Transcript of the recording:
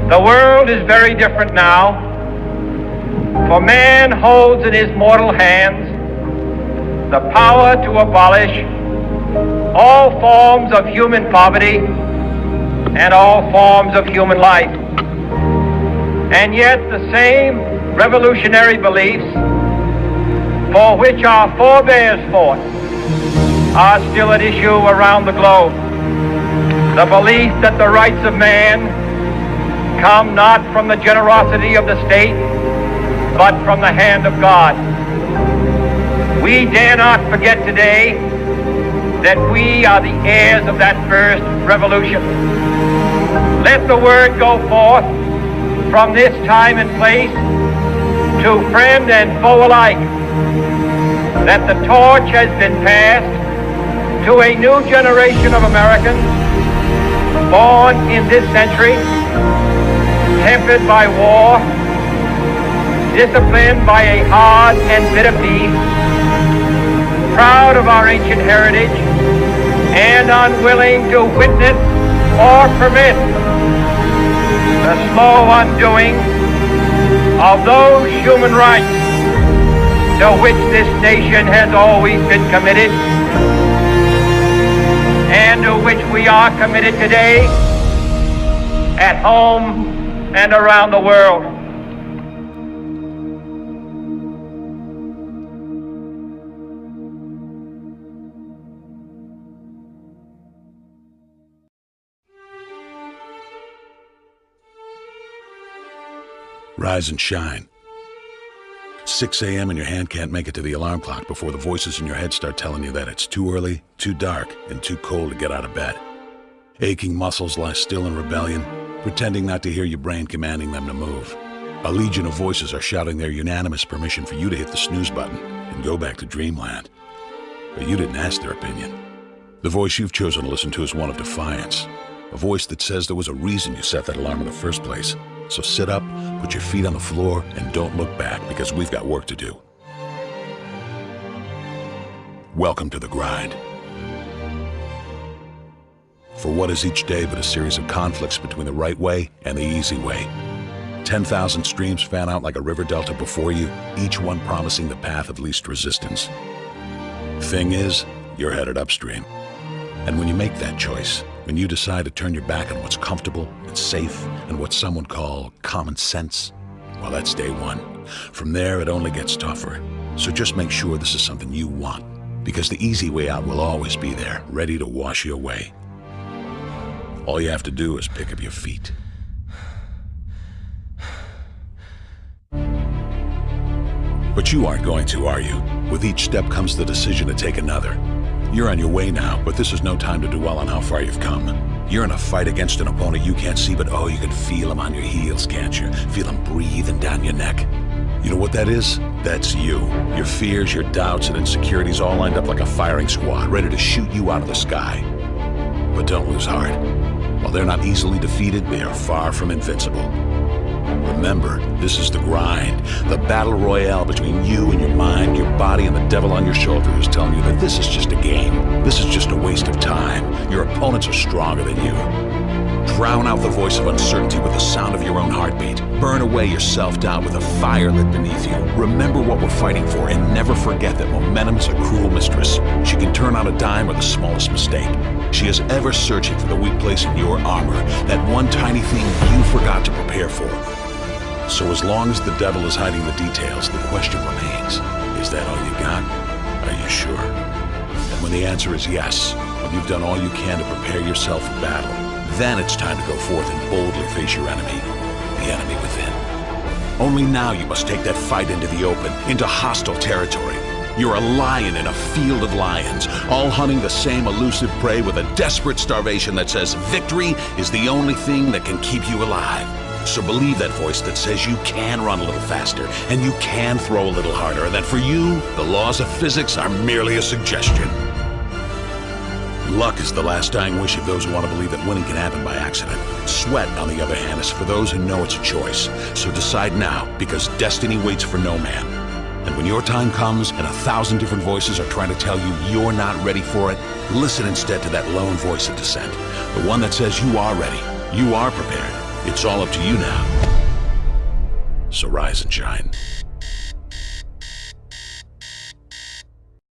The world is very different now, for man holds in his mortal hands the power to abolish all forms of human poverty and all forms of human life. And yet the same revolutionary beliefs for which our forebears fought are still at issue around the globe. The belief that the rights of man come not from the generosity of the state, but from the hand of God. We dare not forget today that we are the heirs of that first revolution. Let the word go forth from this time and place to friend and foe alike that the torch has been passed to a new generation of Americans born in this century, tempered by war, disciplined by a hard and bitter peace, proud of our ancient heritage, and unwilling to witness or permit the slow undoing of those human rights to which this nation has always been committed, and to which we are committed today at home and around the world. Rise and shine. 6 a.m. and your hand can't make it to the alarm clock before the voices in your head start telling you that it's too early, too dark, and too cold to get out of bed. Aching muscles lie still in rebellion, pretending not to hear your brain commanding them to move. A legion of voices are shouting their unanimous permission for you to hit the snooze button and go back to dreamland. But you didn't ask their opinion. The voice you've chosen to listen to is one of defiance. A voice that says there was a reason you set that alarm in the first place. So sit up, put your feet on the floor, and don't look back, because we've got work to do. Welcome to the grind. For what is each day but a series of conflicts between the right way and the easy way? 10,000 streams fan out like a river delta before you, each one promising the path of least resistance. Thing is, you're headed upstream. And when you make that choice, when you decide to turn your back on what's comfortable and safe and what some would call common sense, well, that's day one. From there, it only gets tougher. So just make sure this is something you want, because the easy way out will always be there, ready to wash you away. All you have to do is pick up your feet. But you aren't going to, are you? With each step comes the decision to take another. You're on your way now, but this is no time to dwell on how far you've come. You're in a fight against an opponent you can't see, but oh, you can feel him on your heels, can't you? Feel him breathing down your neck. You know what that is? That's you. Your fears, your doubts, and insecurities all lined up like a firing squad, ready to shoot you out of the sky. But don't lose heart. While they're not easily defeated, they are far from invincible. Remember, this is the grind, the battle royale between you and your mind, your body, and the devil on your shoulder who's telling you that this is just a game. This is just a waste of time. Your opponents are stronger than you. Drown out the voice of uncertainty with the sound of your own heartbeat. Burn away your self-doubt with a fire lit beneath you. Remember what we're fighting for, and never forget that momentum is a cruel mistress. She can turn on a dime with the smallest mistake. She is ever searching for the weak place in your armor, that one tiny thing you forgot to prepare for. So as long as the devil is hiding the details, the question remains, is that all you got? Are you sure? And when the answer is yes, when you've done all you can to prepare yourself for battle, then it's time to go forth and boldly face your enemy, the enemy within. Only now you must take that fight into the open, into hostile territory. You're a lion in a field of lions, all hunting the same elusive prey with a desperate starvation that says victory is the only thing that can keep you alive. So believe that voice that says you can run a little faster, and you can throw a little harder, and that for you, the laws of physics are merely a suggestion. Luck is the last dying wish of those who want to believe that winning can happen by accident. Sweat, on the other hand, is for those who know it's a choice. So decide now, because destiny waits for no man. And when your time comes and 1,000 different voices are trying to tell you you're not ready for it, listen instead to that lone voice of dissent. The one that says you are ready, you are prepared. It's all up to you now. So rise and shine.